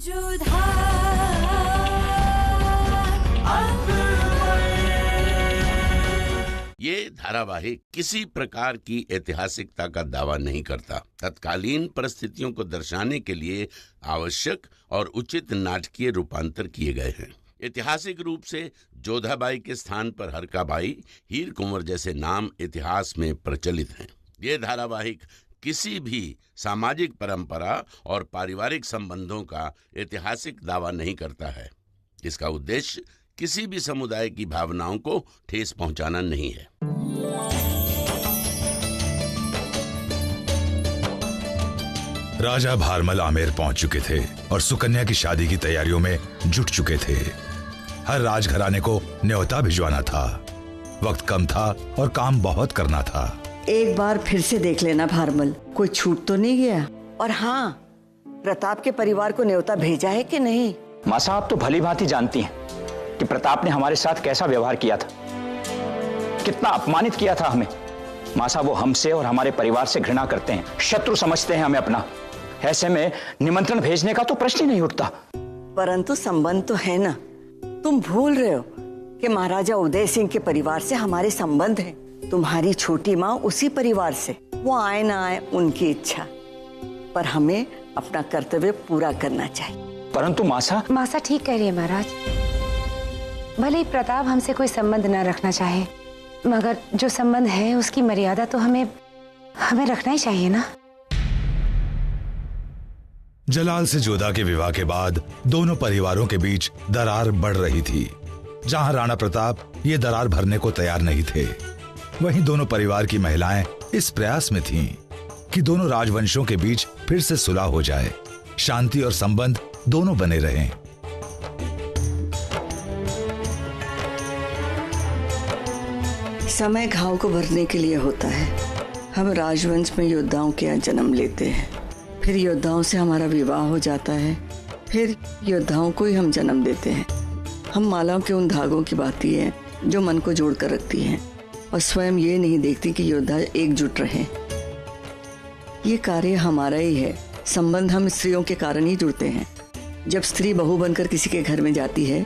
ये धारावाहिक किसी प्रकार की ऐतिहासिकता का दावा नहीं करता। तत्कालीन परिस्थितियों को दर्शाने के लिए आवश्यक और उचित नाटकीय रूपांतर किए गए हैं। ऐतिहासिक रूप से जोधाबाई के स्थान पर हरकाबाई, हीर कुंवर जैसे नाम इतिहास में प्रचलित हैं। ये धारावाहिक किसी भी सामाजिक परंपरा और पारिवारिक संबंधों का ऐतिहासिक दावा नहीं करता है। इसका उद्देश्य किसी भी समुदाय की भावनाओं को ठेस पहुंचाना नहीं है। राजा भारमल आमेर पहुंच चुके थे और सुकन्या की शादी की तैयारियों में जुट चुके थे। हर राजघराने को न्योता भिजवाना था। वक्त कम था और काम बहुत करना था। एक बार फिर से देख लेना भारमल, कोई छूट तो नहीं गया। और हाँ, प्रताप के परिवार को न्योता भेजा है कि नहीं? माँ साहब तो भली भांति जानती हैं कि प्रताप ने हमारे साथ कैसा व्यवहार किया था, कितना अपमानित किया था हमें। माँ साहब वो हमसे और हमारे परिवार से घृणा करते हैं, शत्रु समझते हैं हमें अपना। ऐसे में निमंत्रण भेजने का तो प्रश्न ही नहीं उठता। परंतु संबंध तो है ना। तुम भूल रहे हो कि महाराजा उदय सिंह के परिवार से हमारे संबंध है। तुम्हारी छोटी माँ उसी परिवार से, वो आए ना आए उनकी इच्छा, पर हमें अपना कर्तव्य पूरा करना चाहिए। परंतु मासा ठीक कह रही है महाराज। भले ही प्रताप हमसे कोई संबंध न रखना चाहे, मगर जो संबंध है उसकी मर्यादा तो हमें रखना ही चाहिए ना। जलाल से जोधा के विवाह के बाद दोनों परिवारों के बीच दरार बढ़ रही थी। जहां राणा प्रताप ये दरार भरने को तैयार नहीं थे, वहीं दोनों परिवार की महिलाएं इस प्रयास में थीं कि दोनों राजवंशों के बीच फिर से सुलह हो जाए, शांति और संबंध दोनों बने रहें। समय घाव को भरने के लिए होता है। हम राजवंश में योद्धाओं के यहाँ जन्म लेते हैं, फिर योद्धाओं से हमारा विवाह हो जाता है, फिर योद्धाओं को ही हम जन्म देते हैं। हम मालाओं के उन धागों की बाती है जो मन को जोड़ कर रखती हैं और स्वयं ये नहीं देखती कि योद्धा एकजुट रहे। ये कार्य हमारा ही है। संबंध हम स्त्रियों के कारण ही जुड़ते हैं। जब स्त्री बहू बनकर किसी के घर में जाती है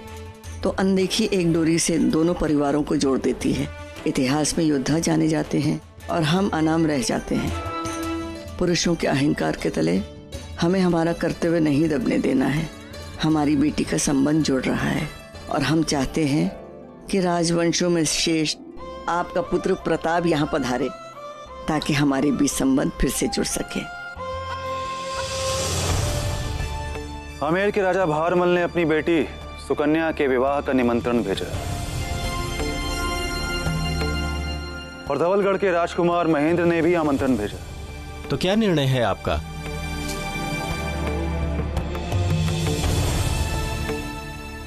तो अनदेखी एक डोरी से दोनों परिवारों को जोड़ देती है। इतिहास में योद्धा जाने जाते हैं और हम अनाम रह जाते हैं। पुरुषों के अहंकार के तले हमें हमारा कर्तव्य नहीं दबने देना है। हमारी बेटी का संबंध जुड़ रहा है और हम चाहते हैं कि राजवंशों में श्रेष्ठ आपका पुत्र प्रताप यहाँ पधारे, ताकि हमारे बीच संबंध फिर से जुड़ सके। आमेर के राजा भारमल ने अपनी बेटी सुकन्या के विवाह का निमंत्रण भेजा और धवलगढ़ के राजकुमार महेंद्र ने भी आमंत्रण भेजा। तो क्या निर्णय है आपका?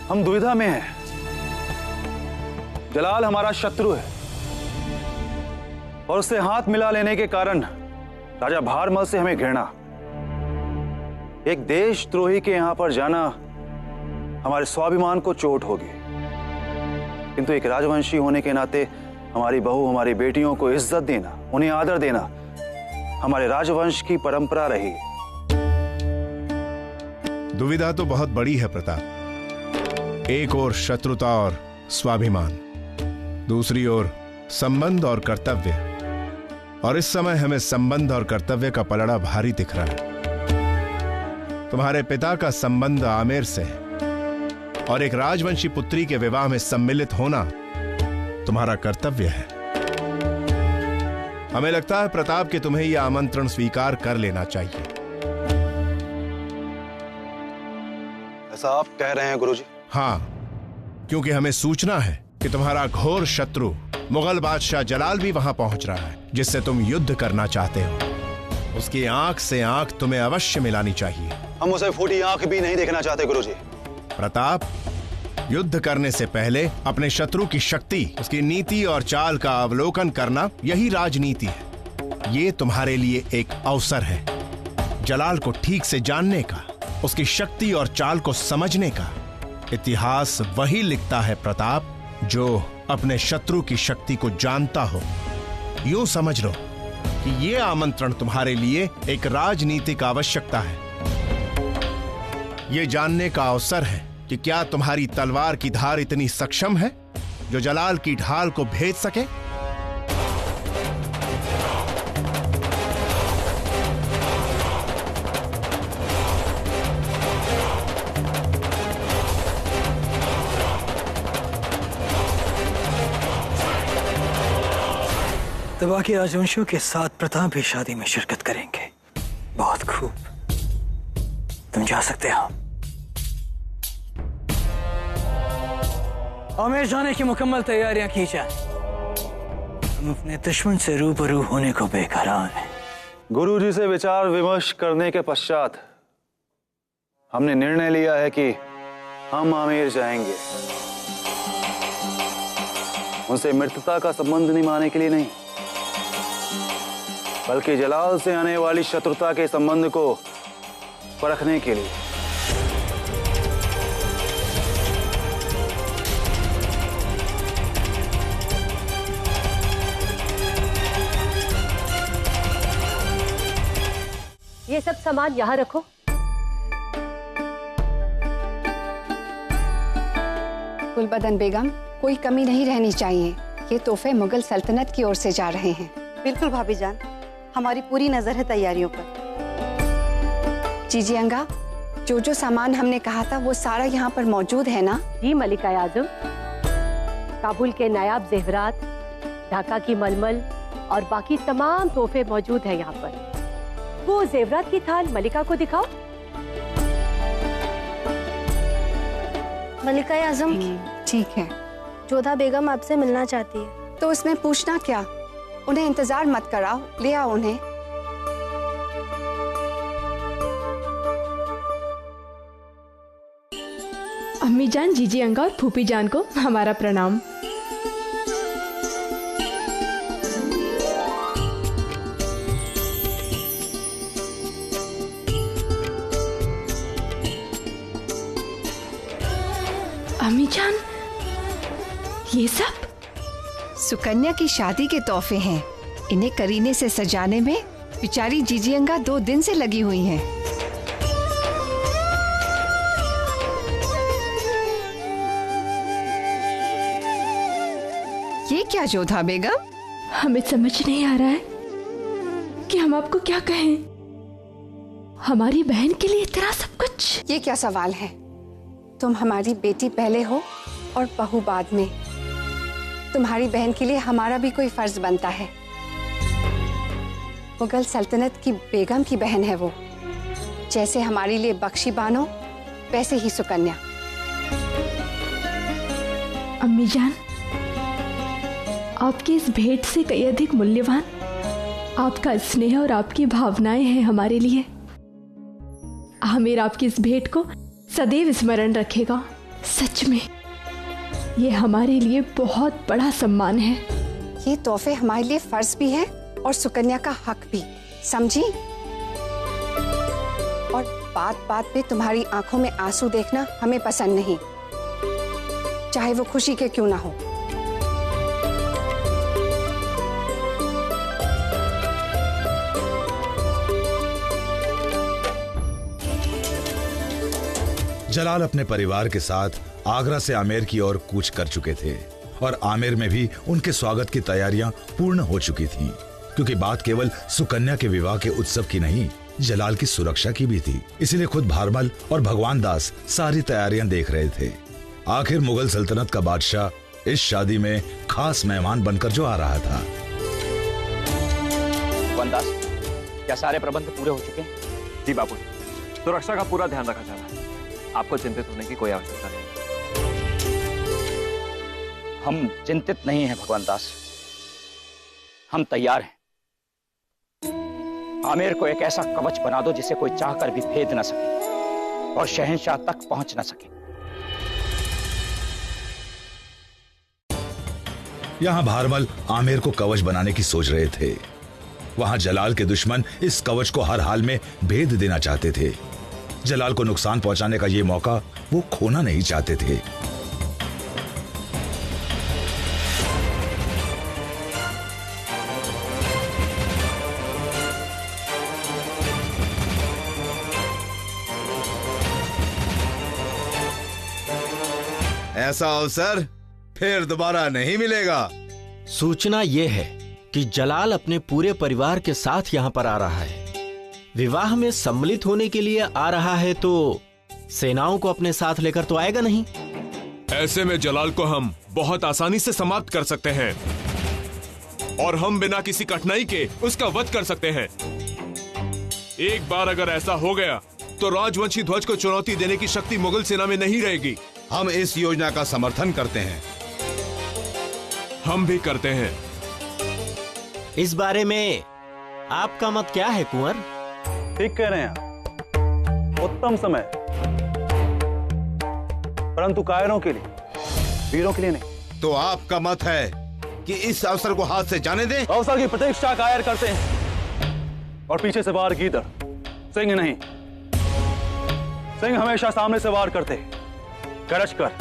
हम दुविधा में हैं। जलाल हमारा शत्रु है और उससे हाथ मिला लेने के कारण राजा भारमल से हमें घृणा। एक देशद्रोही के यहां पर जाना हमारे स्वाभिमान को चोट होगी, किंतु एक राजवंशी होने के नाते हमारी बहू, हमारी बेटियों को इज्जत देना, उन्हें आदर देना हमारे राजवंश की परंपरा रही। दुविधा तो बहुत बड़ी है प्रताप। एक ओर शत्रुता और स्वाभिमान, दूसरी ओर संबंध और कर्तव्य। और इस समय हमें संबंध और कर्तव्य का पलड़ा भारी दिख रहा है। तुम्हारे पिता का संबंध आमेर से है और एक राजवंशी पुत्री के विवाह में सम्मिलित होना तुम्हारा कर्तव्य है। हमें लगता है प्रताप कि तुम्हें यह आमंत्रण स्वीकार कर लेना चाहिए। ऐसा आप कह रहे हैं गुरुजी? हाँ, क्योंकि हमें सूचना है कि तुम्हारा घोर शत्रु मुगल बादशाह जलाल भी वहां पहुंच रहा है, जिससे तुम युद्ध करना चाहते हो। उसकी आंख से आंख तुम्हें अवश्य मिलानी चाहिए। हम उसे फूटी आंख भी नहीं देखना चाहते गुरुजी। प्रताप, युद्ध करने से पहले अपने शत्रु की शक्ति, उसकी नीति और चाल का अवलोकन करना, यही राजनीति है। ये तुम्हारे लिए एक अवसर है जलाल को ठीक से जानने का, उसकी शक्ति और चाल को समझने का। इतिहास वही लिखता है प्रताप जो अपने शत्रु की शक्ति को जानता हो। यूं समझ लो कि ये आमंत्रण तुम्हारे लिए एक राजनीतिक आवश्यकता है। ये जानने का अवसर है कि क्या तुम्हारी तलवार की धार इतनी सक्षम है जो जलाल की ढाल को भेद सके। तबा के राजवंशियों के साथ प्रताप भी शादी में शिरकत करेंगे। बहुत खूब, तुम जा सकते हो। आमेर जाने की मुकम्मल तैयारियां की जाए। हम अपने दुश्मन से रूबरू होने को बेकरार हैं। गुरुजी से विचार विमर्श करने के पश्चात हमने निर्णय लिया है कि हम आमेर जाएंगे। उनसे मित्रता का संबंध निभाने के लिए नहीं, बल्कि जलाल से आने वाली शत्रुता के संबंध को परखने के लिए। ये सब सामान यहाँ रखो। गुलबदन बेगम, कोई कमी नहीं रहनी चाहिए। ये तोहफे मुगल सल्तनत की ओर से जा रहे हैं। बिल्कुल भाभी जान, हमारी पूरी नजर है तैयारियों पर। जीजी अंगा, जो जो सामान हमने कहा था वो सारा यहाँ पर मौजूद है ना? जी मलिका आजम, काबुल के नायाब जेवरात, ढाका की मलमल और बाकी तमाम तोहफे मौजूद है यहाँ पर। वो जेवरात की थाल मलिका को दिखाओ। मलिका आजम, ठीक है। जोधा बेगम आपसे मिलना चाहती है। तो उसमें पूछना क्या, उन्हें इंतजार मत कराओ, ले आओ उन्हें। अम्मी जान, जीजी अंगा और फूफी जान को हमारा प्रणाम। अम्मी जान, ये सब सुकन्या की शादी के तोहफे हैं। इन्हें करीने से सजाने में बेचारी जीजी अंगा 2 दिन से लगी हुई हैं। ये क्या जोधा बेगम? हमें समझ नहीं आ रहा है कि हम आपको क्या कहें। हमारी बहन के लिए इतना सब कुछ। ये क्या सवाल है? तुम हमारी बेटी पहले हो और बहू बाद में। तुम्हारी बहन के लिए हमारा भी कोई फर्ज बनता है। मुगल सल्तनत की बेगम की बहन है वो। जैसे हमारे लिए बख्शी बानो, वैसे ही सुकन्या। अम्मी जान, आपकी इस भेंट से कई अधिक मूल्यवान आपका स्नेह और आपकी भावनाएं हैं हमारे लिए। आमिर आपकी इस भेंट को सदैव स्मरण रखेगा। सच में ये हमारे लिए बहुत बड़ा सम्मान है। ये तोहफे हमारे लिए फर्ज भी है और सुकन्या का हक भी, समझी? और बात बात पे तुम्हारी आंखों में आंसू देखना हमें पसंद नहीं, चाहे वो खुशी के क्यों ना हो। जलाल अपने परिवार के साथ आगरा से आमेर की ओर कूच कर चुके थे और आमेर में भी उनके स्वागत की तैयारियां पूर्ण हो चुकी थीं, क्योंकि बात केवल सुकन्या के विवाह के उत्सव की नहीं, जलाल की सुरक्षा की भी थी। इसलिए खुद भारमल और भगवान दास सारी तैयारियां देख रहे थे। आखिर मुगल सल्तनत का बादशाह इस शादी में खास मेहमान बनकर जो आ रहा था। भगवान दास, क्या सारे प्रबंध पूरे हो चुके हैं? जी बाबू, सुरक्षा का पूरा ध्यान रखा जा रहा है। आपको चिंतित होने की कोई आवश्यकता नहीं। हम चिंतित नहीं हैं भगवान दास, हम तैयार हैं। आमेर को एक ऐसा कवच बना दो जिसे कोई चाहकर भी भेद न सके और शहंशाह तक पहुंच न सके। यहां भारमल आमेर को कवच बनाने की सोच रहे थे। वहां जलाल के दुश्मन इस कवच को हर हाल में भेद देना चाहते थे। जलाल को नुकसान पहुंचाने का ये मौका वो खोना नहीं चाहते थे। ऐसा अवसर फिर दोबारा नहीं मिलेगा। सूचना यह है कि जलाल अपने पूरे परिवार के साथ यहाँ पर आ रहा है। विवाह में सम्मिलित होने के लिए आ रहा है तो सेनाओं को अपने साथ लेकर तो आएगा नहीं। ऐसे में जलाल को हम बहुत आसानी से समाप्त कर सकते हैं और हम बिना किसी कठिनाई के उसका वध कर सकते हैं। एक बार अगर ऐसा हो गया तो राजवंशी ध्वज को चुनौती देने की शक्ति मुगल सेना में नहीं रहेगी। हम इस योजना का समर्थन करते हैं। हम भी करते हैं। इस बारे में आपका मत क्या है कुंवर? ठीक कह रहे हैं आप। उत्तम समय, परंतु कायरों के लिए, वीरों के लिए नहीं। तो आपका मत है कि इस अवसर को हाथ से जाने दें? अवसर की प्रतीक्षा कायर करते हैं और पीछे से वार गीदड़, सिंह नहीं। सिंह हमेशा सामने से वार करते हैं, गरज कर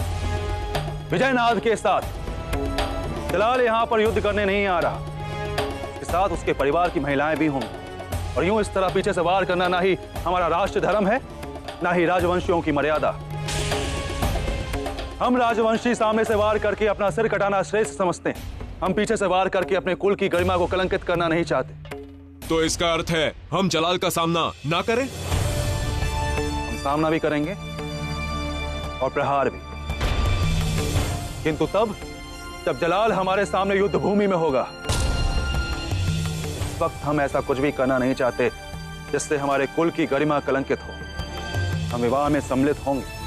विजयनाद के साथ। जलाल यहाँ पर युद्ध करने नहीं आ रहा, इसके साथ उसके परिवार की महिलाएं भी होंगी। और यूं इस तरह पीछे से वार करना ना ही हमारा राष्ट्र धर्म है, ना ही राजवंशियों की मर्यादा। हम राजवंशी सामने से वार करके अपना सिर कटाना श्रेष्ठ समझते हैं। हम पीछे से वार करके अपने कुल की गरिमा को कलंकित करना नहीं चाहते। तो इसका अर्थ है हम जलाल का सामना ना करें? हम सामना भी करेंगे और प्रहार भी, किंतु तब जब जलाल हमारे सामने युद्ध भूमि में होगा। इस वक्त हम ऐसा कुछ भी करना नहीं चाहते जिससे हमारे कुल की गरिमा कलंकित हो। हम विवाह में सम्मिलित होंगे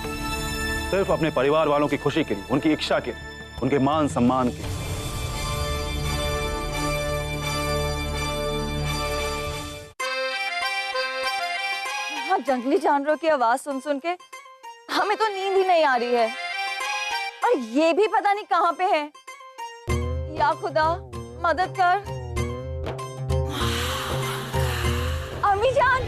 सिर्फ अपने परिवार वालों की खुशी के लिए, उनकी इच्छा के लिए, उनके मान सम्मान के लिए। जंगली जानवरों की आवाज सुन सुन के हमें तो नींद ही नहीं आ रही है, और ये भी पता नहीं कहाँ पे है। या खुदा मदद कर। अम्मी जान,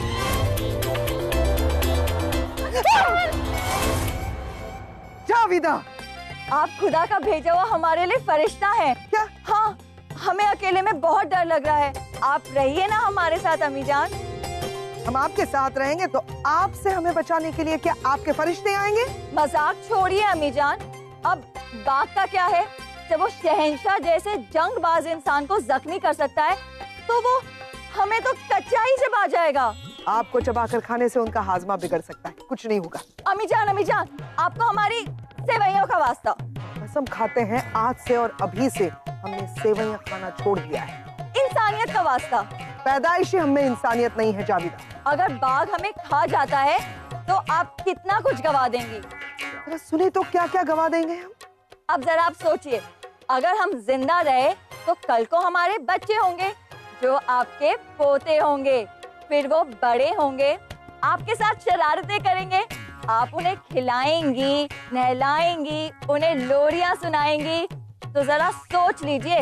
जाविदा, आप खुदा का भेजा हुआ हमारे लिए फरिश्ता है क्या? हाँ, हमें अकेले में बहुत डर लग रहा है। आप रहिए ना हमारे साथ अम्मी जान। हम आपके साथ रहेंगे तो आपसे हमें बचाने के लिए क्या आपके फरिश्ते आएंगे? मजाक छोड़िए अम्मी जान। अब बात का क्या है? जब वो शहंशाह जैसे जंगबाज इंसान को जख्मी कर सकता है तो वो हमें तो कच्चा ही चबा जाएगा। आपको चबाकर खाने से उनका हाजमा बिगड़ सकता है, कुछ नहीं होगा। अम्मी जान, आपको हमारी सेवइयों का वास्ता। कसम खाते हैं आज से और अभी से हमने सेवइयां खाना छोड़ दिया है। इंसानियत का वास्ता। पैदाइशी हमें इंसानियत नहीं है जाविदा। अगर बाघ हमें खा जाता है तो आप कितना कुछ गवा देंगी। जरा सुने तो क्या क्या गवा देंगे हम। अब जरा आप सोचिए, अगर हम जिंदा रहे तो कल को हमारे बच्चे होंगे जो आपके पोते होंगे, फिर वो बड़े होंगे, आपके साथ शरारतें करेंगे, आप उन्हें खिलाएंगी, नहलाएंगी, उन्हें लोरियां सुनाएंगी। तो जरा सोच लीजिए,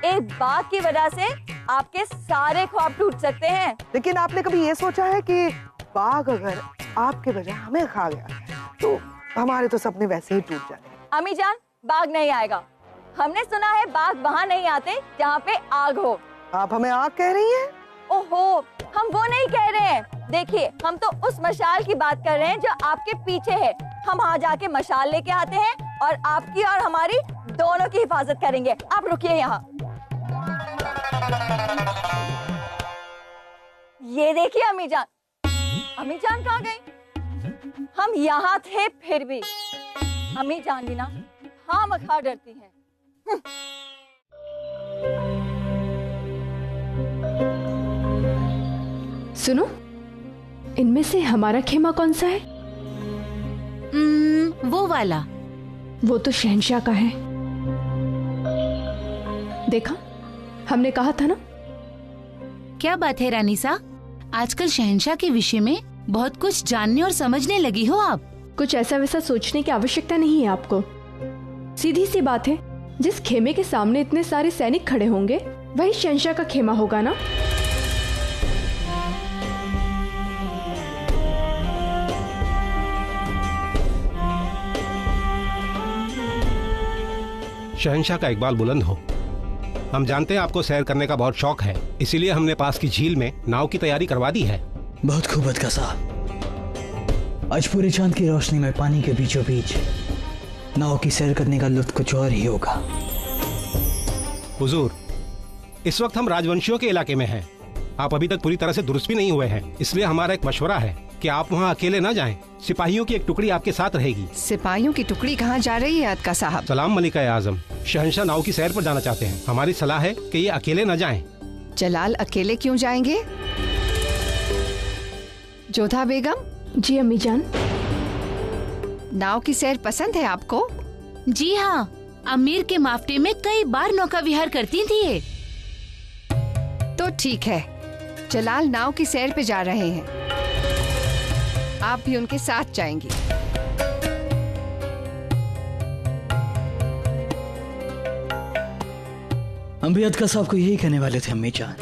एक बाघ की वजह से आपके सारे ख्वाब टूट सकते हैं। लेकिन आपने कभी ये सोचा है कि बाघ अगर आपके बजाय हमें खा गया तो हमारे तो सपने वैसे ही टूट जाते। अम्मी जान, बाघ नहीं आएगा। हमने सुना है बाघ वहाँ नहीं आते जहाँ पे आग हो। आप हमें आग कह रही हैं? ओहो, हम वो नहीं कह रहे हैं। देखिए, हम तो उस मशाल की बात कर रहे हैं जो आपके पीछे है। हम वहाँ जाके मशाल लेके आते हैं और आपकी और हमारी दोनों की हिफाजत करेंगे। आप रुकिए यहाँ। ये देखिए अम्मी जान। अम्मी जान कहाँ गई? हम यहाँ थे फिर भी अम्मी जान भी ना हाँ मखा डरती हैं। सुनो, इनमें से हमारा खेमा कौन सा है? वो वाला। वो तो शहंशाह का है। देखा, हमने कहा था ना। क्या बात है रानीसा, आजकल शहंशाह के विषय में बहुत कुछ जानने और समझने लगी हो आप। कुछ ऐसा वैसा सोचने की आवश्यकता नहीं है आपको। सीधी सी बात है, जिस खेमे के सामने इतने सारे सैनिक खड़े होंगे वही शहंशाह का खेमा होगा ना। शहंशाह का इकबाल बुलंद हो। हम जानते हैं आपको सैर करने का बहुत शौक है, इसीलिए हमने पास की झील में नाव की तैयारी करवा दी है। बहुत खूब बदका साहब। आज पूरे चांद की रोशनी में पानी के बीचों बीच नाव की सैर करने का लुत्फ कुछ और ही होगा। हुजूर, इस वक्त हम राजवंशियों के इलाके में हैं। आप अभी तक पूरी तरह से दुरुस्त भी नहीं हुए हैं, इसलिए हमारा एक मशवरा है कि आप वहाँ अकेले न जाएं। सिपाहियों की एक टुकड़ी आपके साथ रहेगी। सिपाहियों की टुकड़ी कहाँ जा रही है अतका साहब? सलाम मलिका आजम, शहंशाह नाव की सैर पर जाना चाहते हैं। हमारी सलाह है कि ये अकेले न जाएं। जलाल अकेले क्यों जाएंगे? जोधा बेगम। जी अम्मी जान। नाव की सैर पसंद है आपको? जी हाँ, अमीर के माफ्टे में कई बार नौका विहार करती थी ये। तो ठीक है, जलाल नाव की सैर पे जा रहे हैं, आप भी उनके साथ जाएंगी। हम भी अतका साहब को यही कहने वाले थे अम्मी जान।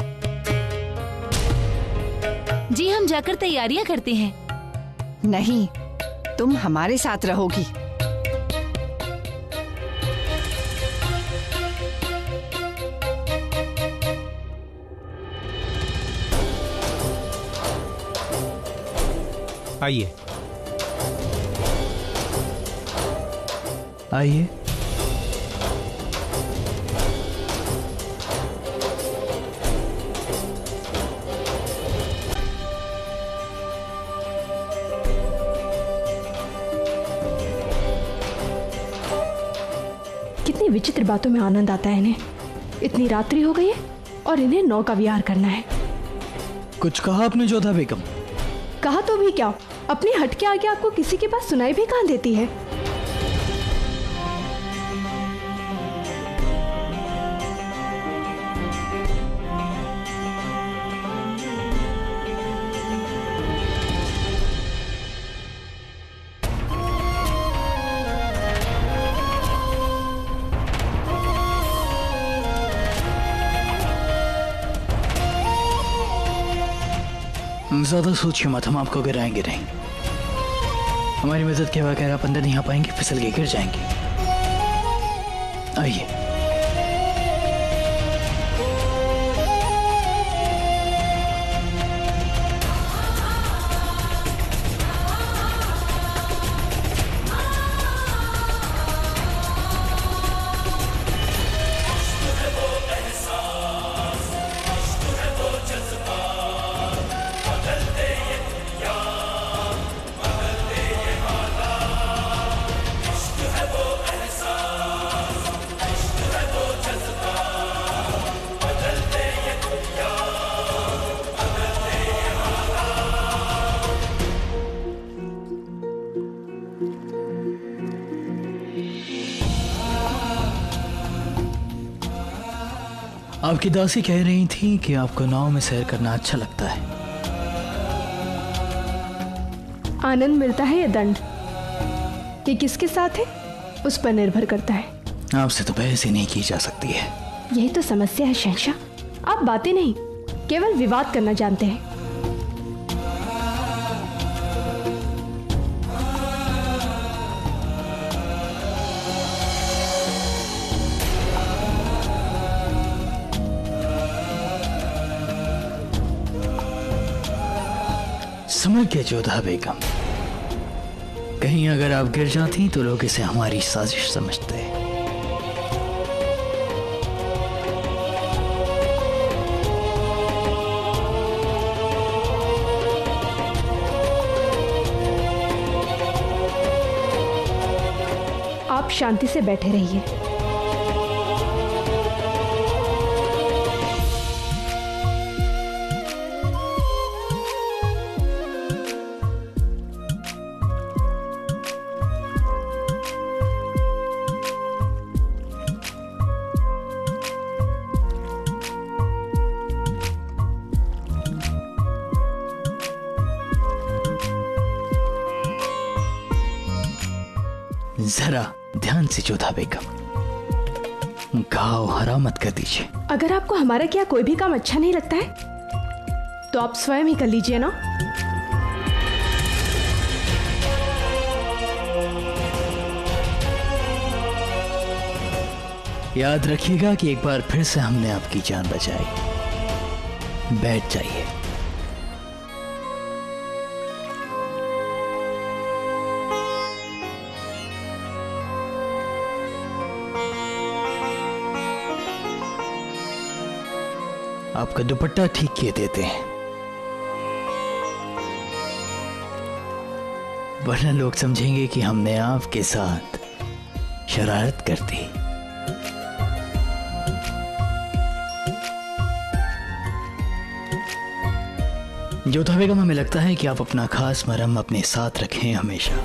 जी हम जाकर तैयारियां करते हैं। नहीं, तुम हमारे साथ रहोगी। आइए आइए। कितनी विचित्र बातों में आनंद आता है इन्हें। इतनी रात्रि हो गई है और इन्हें नौका विहार करना है। कुछ कहा आपने जोधा बेगम? कहा तो भी क्या, अपनी हट के आगे आपको किसी के पास सुनाई भी कहाँ देती है। ज्यादा सोचिए मत, हम आपको गिराएंगे नहीं। हमारी मदद के बगैर आप अंदर नहीं आ पाएंगे, फिसल के गिर जाएंगे। आइए। आपकी दासी कह रही थी कि आपको नाव में सैर करना अच्छा लगता है। आनंद मिलता है या दंड, ये किसके साथ है उस पर निर्भर करता है। आपसे तो बहस ही नहीं की जा सकती है। यही तो समस्या है शहंशाह, आप बातें नहीं केवल विवाद करना जानते हैं। समझ गए जोधा बेगम, कहीं अगर आप गिर जाती तो लोग इसे हमारी साजिश समझते। आप शांति से बैठे रहिए। जरा ध्यान से जोधा बेगम, घाव हरा मत कर दीजिए। अगर आपको हमारा क्या कोई भी काम अच्छा नहीं लगता है तो आप स्वयं ही कर लीजिए ना। याद रखिएगा कि एक बार फिर से हमने आपकी जान बचाई। बैठ जाइए। आपका दुपट्टा ठीक किए देते हैं, वरना लोग समझेंगे कि हमने आपके साथ शरारत कर दी। जोधा बेगम, हमें लगता है कि आप अपना खास मरहम अपने साथ रखें हमेशा,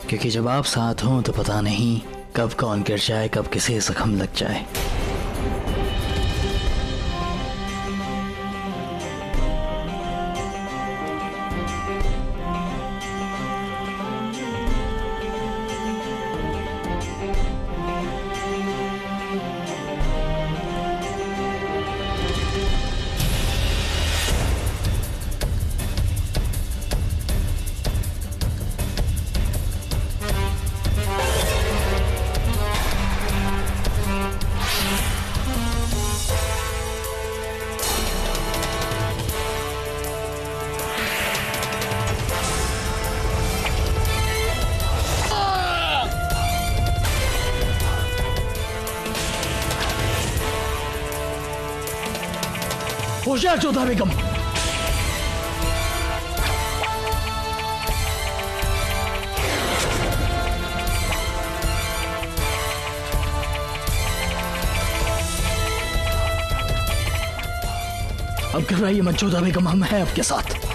क्योंकि जब आप साथ हों तो पता नहीं कब कौन गिर जाए, कब किसे जख्म लग जाए। होशियार जोधा बेगम। अब घबराइए मत जोधा बेगम, हम हैं आपके साथ।